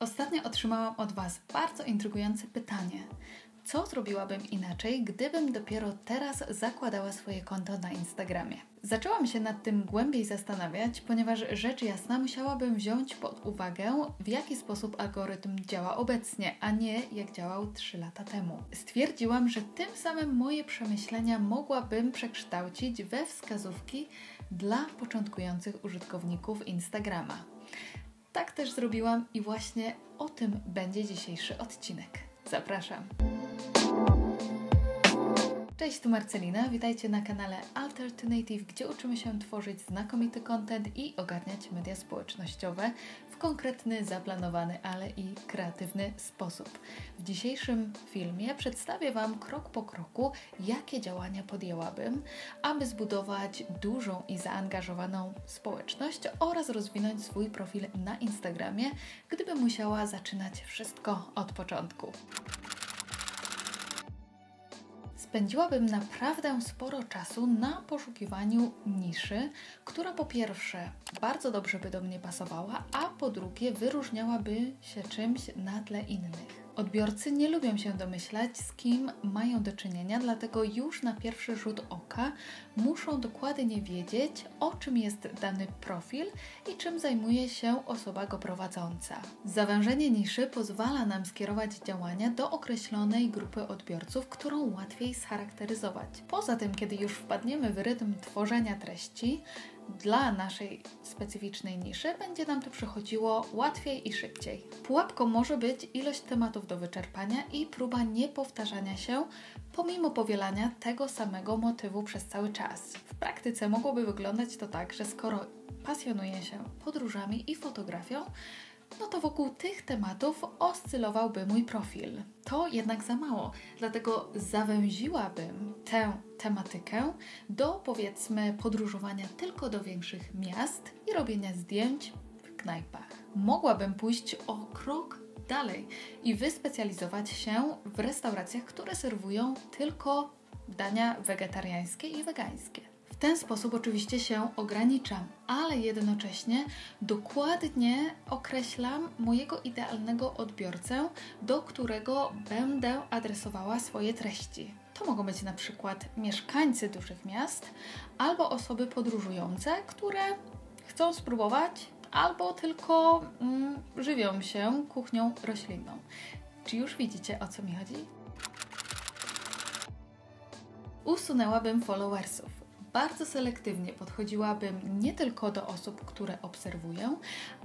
Ostatnio otrzymałam od Was bardzo intrygujące pytanie. Co zrobiłabym inaczej, gdybym dopiero teraz zakładała swoje konto na Instagramie? Zaczęłam się nad tym głębiej zastanawiać, ponieważ rzecz jasna musiałabym wziąć pod uwagę, w jaki sposób algorytm działa obecnie, a nie jak działał 3 lata temu. Stwierdziłam, że tym samym moje przemyślenia mogłabym przekształcić we wskazówki dla początkujących użytkowników Instagrama. Tak też zrobiłam i właśnie o tym będzie dzisiejszy odcinek. Zapraszam! Cześć, tu Marcelina, witajcie na kanale Alternative, gdzie uczymy się tworzyć znakomity content i ogarniać media społecznościowe w konkretny, zaplanowany, ale i kreatywny sposób. W dzisiejszym filmie przedstawię Wam krok po kroku, jakie działania podjęłabym, aby zbudować dużą i zaangażowaną społeczność oraz rozwinąć swój profil na Instagramie, gdybym musiała zaczynać wszystko od początku. Spędziłabym naprawdę sporo czasu na poszukiwaniu niszy, która po pierwsze bardzo dobrze by do mnie pasowała, a po drugie wyróżniałaby się czymś na tle innych. Odbiorcy nie lubią się domyślać, z kim mają do czynienia, dlatego już na pierwszy rzut oka muszą dokładnie wiedzieć, o czym jest dany profil i czym zajmuje się osoba go prowadząca. Zawężenie niszy pozwala nam skierować działania do określonej grupy odbiorców, którą łatwiej scharakteryzować. Poza tym, kiedy już wpadniemy w rytm tworzenia treści, dla naszej specyficznej niszy będzie nam to przychodziło łatwiej i szybciej. Pułapką może być ilość tematów do wyczerpania i próba niepowtarzania się, pomimo powielania tego samego motywu przez cały czas. W praktyce mogłoby wyglądać to tak, że skoro pasjonuję się podróżami i fotografią, no to wokół tych tematów oscylowałby mój profil. To jednak za mało, dlatego zawęziłabym tę tematykę do, powiedzmy, podróżowania tylko do większych miast i robienia zdjęć w knajpach. Mogłabym pójść o krok dalej i wyspecjalizować się w restauracjach, które serwują tylko dania wegetariańskie i wegańskie. W ten sposób oczywiście się ograniczam, ale jednocześnie dokładnie określam mojego idealnego odbiorcę, do którego będę adresowała swoje treści. To mogą być na przykład mieszkańcy dużych miast albo osoby podróżujące, które chcą spróbować albo tylko żywią się kuchnią roślinną. Czy już widzicie, o co mi chodzi? Usunęłabym followersów. Bardzo selektywnie podchodziłabym nie tylko do osób, które obserwuję,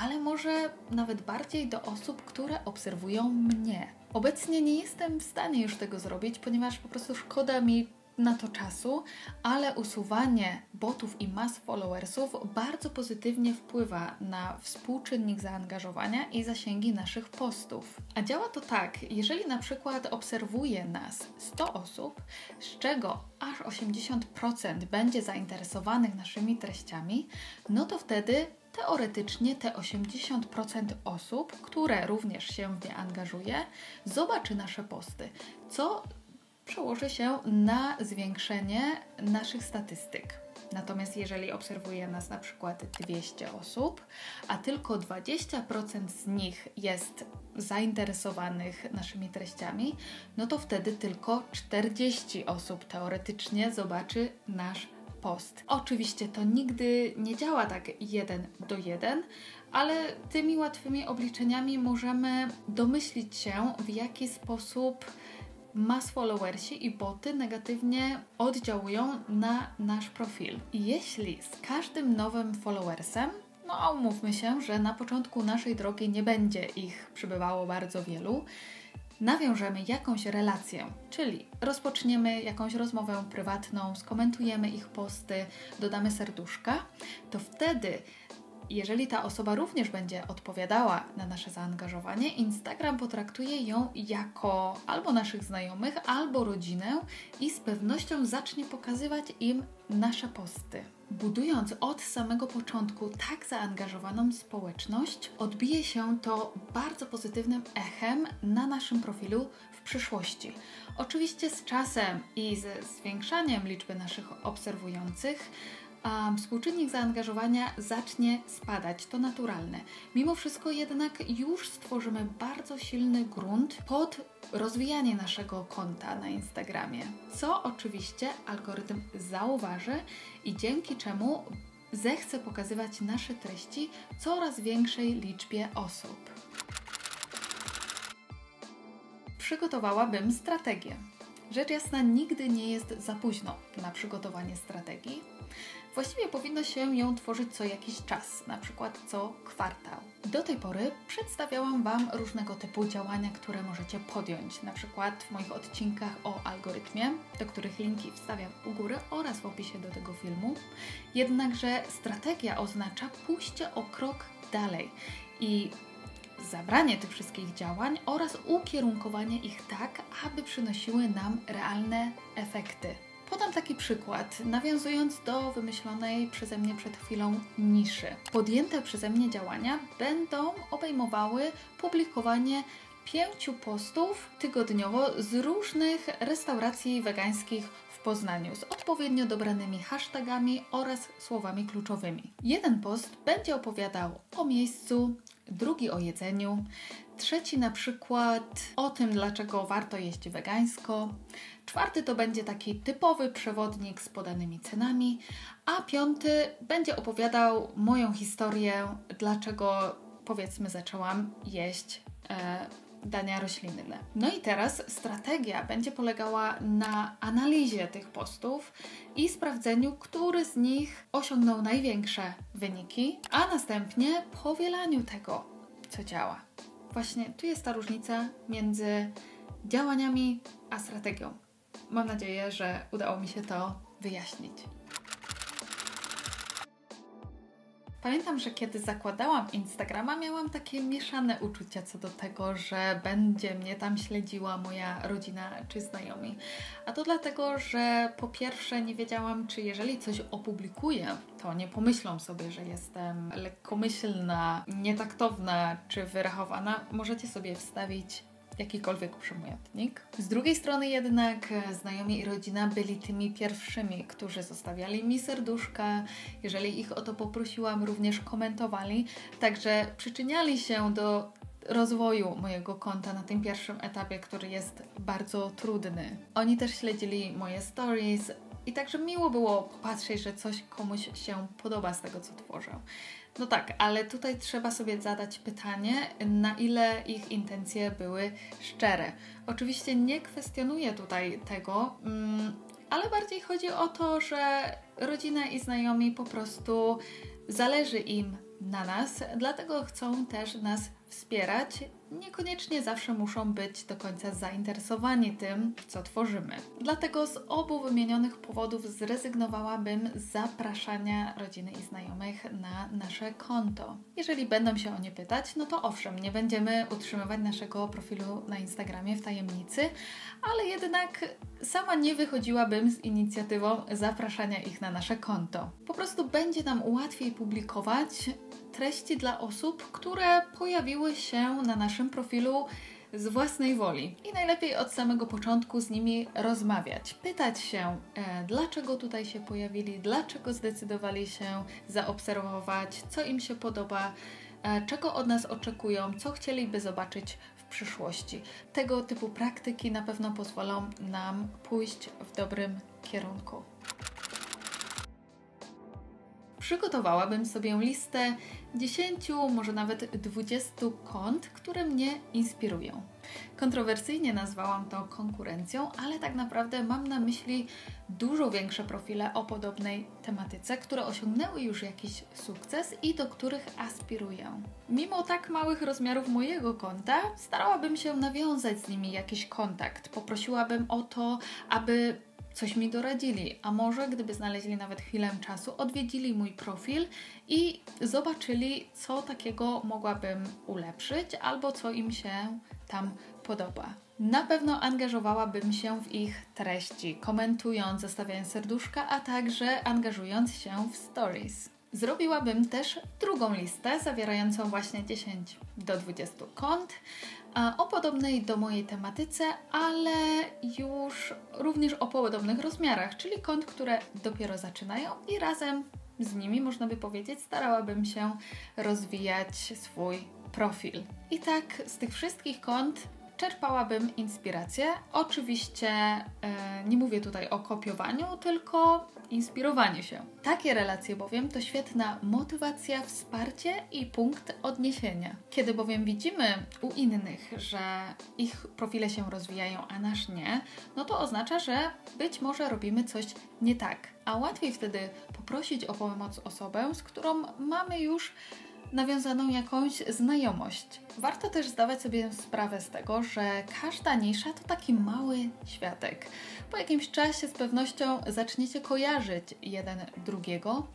ale może nawet bardziej do osób, które obserwują mnie. Obecnie nie jestem w stanie już tego zrobić, ponieważ po prostu szkoda mi na to czasu, ale usuwanie botów i mass followersów bardzo pozytywnie wpływa na współczynnik zaangażowania i zasięgi naszych postów. A działa to tak, jeżeli na przykład obserwuje nas 100 osób, z czego aż 80% będzie zainteresowanych naszymi treściami, no to wtedy teoretycznie te 80% osób, które również się w nie angażuje, zobaczy nasze posty, co przełoży się na zwiększenie naszych statystyk. Natomiast jeżeli obserwuje nas na przykład 200 osób, a tylko 20% z nich jest zainteresowanych naszymi treściami, no to wtedy tylko 40 osób teoretycznie zobaczy nasz post. Oczywiście to nigdy nie działa tak 1 do 1, ale tymi łatwymi obliczeniami możemy domyślić się, w jaki sposób mass followersi i boty negatywnie oddziałują na nasz profil. I jeśli z każdym nowym followersem, no a umówmy się, że na początku naszej drogi nie będzie ich przybywało bardzo wielu, nawiążemy jakąś relację, czyli rozpoczniemy jakąś rozmowę prywatną, skomentujemy ich posty, dodamy serduszka, to wtedy, jeżeli ta osoba również będzie odpowiadała na nasze zaangażowanie, Instagram potraktuje ją jako albo naszych znajomych, albo rodzinę i z pewnością zacznie pokazywać im nasze posty. Budując od samego początku tak zaangażowaną społeczność, odbije się to bardzo pozytywnym echem na naszym profilu w przyszłości. Oczywiście z czasem i ze zwiększaniem liczby naszych obserwujących współczynnik zaangażowania zacznie spadać. To naturalne. Mimo wszystko jednak już stworzymy bardzo silny grunt pod rozwijanie naszego konta na Instagramie, co oczywiście algorytm zauważy i dzięki czemu zechce pokazywać nasze treści coraz większej liczbie osób. Przygotowałabym strategię. Rzecz jasna, nigdy nie jest za późno na przygotowanie strategii. Właściwie powinno się ją tworzyć co jakiś czas, na przykład co kwartał. Do tej pory przedstawiałam Wam różnego typu działania, które możecie podjąć, na przykład w moich odcinkach o algorytmie, do których linki wstawiam u góry oraz w opisie do tego filmu. Jednakże strategia oznacza pójście o krok dalej i zabranie tych wszystkich działań oraz ukierunkowanie ich tak, aby przynosiły nam realne efekty. Podam taki przykład, nawiązując do wymyślonej przeze mnie przed chwilą niszy. Podjęte przeze mnie działania będą obejmowały publikowanie 5 postów tygodniowo z różnych restauracji wegańskich w Poznaniu z odpowiednio dobranymi hashtagami oraz słowami kluczowymi. Jeden post będzie opowiadał o miejscu, drugi o jedzeniu, trzeci na przykład o tym, dlaczego warto jeść wegańsko, czwarty to będzie taki typowy przewodnik z podanymi cenami, a piąty będzie opowiadał moją historię, dlaczego powiedzmy zaczęłam jeść dania roślinne. No i teraz strategia będzie polegała na analizie tych postów i sprawdzeniu, który z nich osiągnął największe wyniki, a następnie powielaniu tego, co działa. Właśnie tu jest ta różnica między działaniami a strategią. Mam nadzieję, że udało mi się to wyjaśnić. Pamiętam, że kiedy zakładałam Instagrama, miałam takie mieszane uczucia co do tego, że będzie mnie tam śledziła moja rodzina czy znajomi. A to dlatego, że po pierwsze nie wiedziałam, czy jeżeli coś opublikuję, to nie pomyślą sobie, że jestem lekkomyślna, nietaktowna czy wyrachowana. Możecie sobie wstawić jakikolwiek przymiotnik. Z drugiej strony jednak znajomi i rodzina byli tymi pierwszymi, którzy zostawiali mi serduszka. Jeżeli ich o to poprosiłam, również komentowali. Także przyczyniali się do rozwoju mojego konta na tym pierwszym etapie, który jest bardzo trudny. Oni też śledzili moje stories i także miło było popatrzeć, że coś komuś się podoba z tego, co tworzę. No tak, ale tutaj trzeba sobie zadać pytanie, na ile ich intencje były szczere. Oczywiście nie kwestionuję tutaj tego, ale bardziej chodzi o to, że rodzina i znajomi po prostu zależy im na nas, dlatego chcą też nas wspierać. Niekoniecznie zawsze muszą być do końca zainteresowani tym, co tworzymy. Dlatego z obu wymienionych powodów zrezygnowałabym z zapraszania rodziny i znajomych na nasze konto. Jeżeli będą się o nie pytać, no to owszem, nie będziemy utrzymywać naszego profilu na Instagramie w tajemnicy, ale jednak sama nie wychodziłabym z inicjatywą zapraszania ich na nasze konto. Po prostu będzie nam łatwiej publikować treści dla osób, które pojawiły się na naszym profilu z własnej woli. I najlepiej od samego początku z nimi rozmawiać. Pytać się, dlaczego tutaj się pojawili, dlaczego zdecydowali się zaobserwować, co im się podoba, czego od nas oczekują, co chcieliby zobaczyć w przyszłości. Tego typu praktyki na pewno pozwolą nam pójść w dobrym kierunku. Przygotowałabym sobie listę 10, może nawet 20 kont, które mnie inspirują. Kontrowersyjnie nazwałam to konkurencją, ale tak naprawdę mam na myśli dużo większe profile o podobnej tematyce, które osiągnęły już jakiś sukces i do których aspiruję. Mimo tak małych rozmiarów mojego konta, starałabym się nawiązać z nimi jakiś kontakt. Poprosiłabym o to, aby coś mi doradzili, a może gdyby znaleźli nawet chwilę czasu, odwiedzili mój profil i zobaczyli, co takiego mogłabym ulepszyć albo co im się tam podoba. Na pewno angażowałabym się w ich treści, komentując, zostawiając serduszka, a także angażując się w stories. Zrobiłabym też drugą listę zawierającą właśnie 10 do 20 kont o podobnej do mojej tematyce, ale już również o podobnych rozmiarach, czyli kont, które dopiero zaczynają i razem z nimi, można by powiedzieć, starałabym się rozwijać swój profil. I tak z tych wszystkich kont czerpałabym inspirację. Oczywiście nie mówię tutaj o kopiowaniu, tylko inspirowaniu się. Takie relacje bowiem to świetna motywacja, wsparcie i punkt odniesienia. Kiedy bowiem widzimy u innych, że ich profile się rozwijają, a nasz nie, no to oznacza, że być może robimy coś nie tak. A łatwiej wtedy poprosić o pomoc osobę, z którą mamy już nawiązaną jakąś znajomość. Warto też zdawać sobie sprawę z tego, że każda nisza to taki mały światek. Po jakimś czasie z pewnością zaczniecie kojarzyć jeden drugiego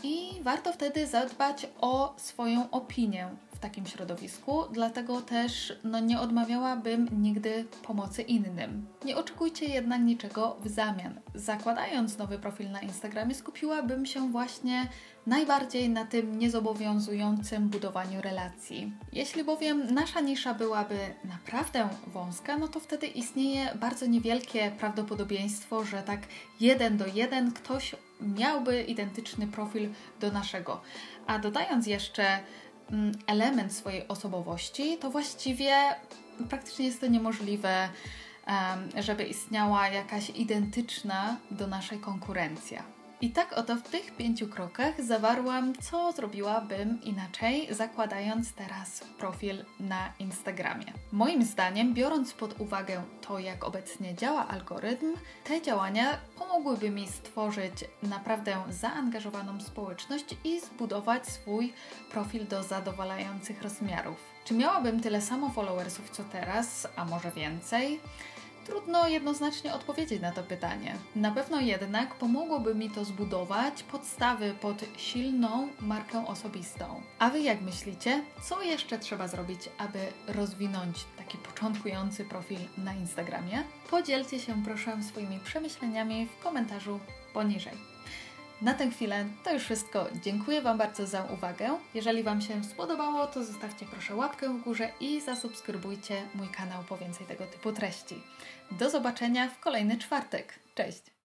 i warto wtedy zadbać o swoją opinię w takim środowisku, dlatego też nie odmawiałabym nigdy pomocy innym. Nie oczekujcie jednak niczego w zamian. Zakładając nowy profil na Instagramie, skupiłabym się właśnie najbardziej na tym niezobowiązującym budowaniu relacji. Jeśli bowiem nasza nisza byłaby naprawdę wąska, no to wtedy istnieje bardzo niewielkie prawdopodobieństwo, że tak 1 do 1 ktoś miałby identyczny profil do naszego. A dodając jeszcze element swojej osobowości, to właściwie praktycznie jest to niemożliwe, żeby istniała jakaś identyczna do naszej konkurencja. I tak oto w tych 5 krokach zawarłam, co zrobiłabym inaczej, zakładając teraz profil na Instagramie. Moim zdaniem, biorąc pod uwagę to, jak obecnie działa algorytm, te działania pomogłyby mi stworzyć naprawdę zaangażowaną społeczność i zbudować swój profil do zadowalających rozmiarów. Czy miałabym tyle samo followersów co teraz, a może więcej? Trudno jednoznacznie odpowiedzieć na to pytanie. Na pewno jednak pomogłoby mi to zbudować podstawy pod silną markę osobistą. A Wy jak myślicie, co jeszcze trzeba zrobić, aby rozwinąć taki początkujący profil na Instagramie? Podzielcie się proszę swoimi przemyśleniami w komentarzu poniżej. Na tę chwilę to już wszystko. Dziękuję Wam bardzo za uwagę. Jeżeli Wam się spodobało, to zostawcie proszę łapkę w górze i zasubskrybujcie mój kanał po więcej tego typu treści. Do zobaczenia w kolejny czwartek. Cześć!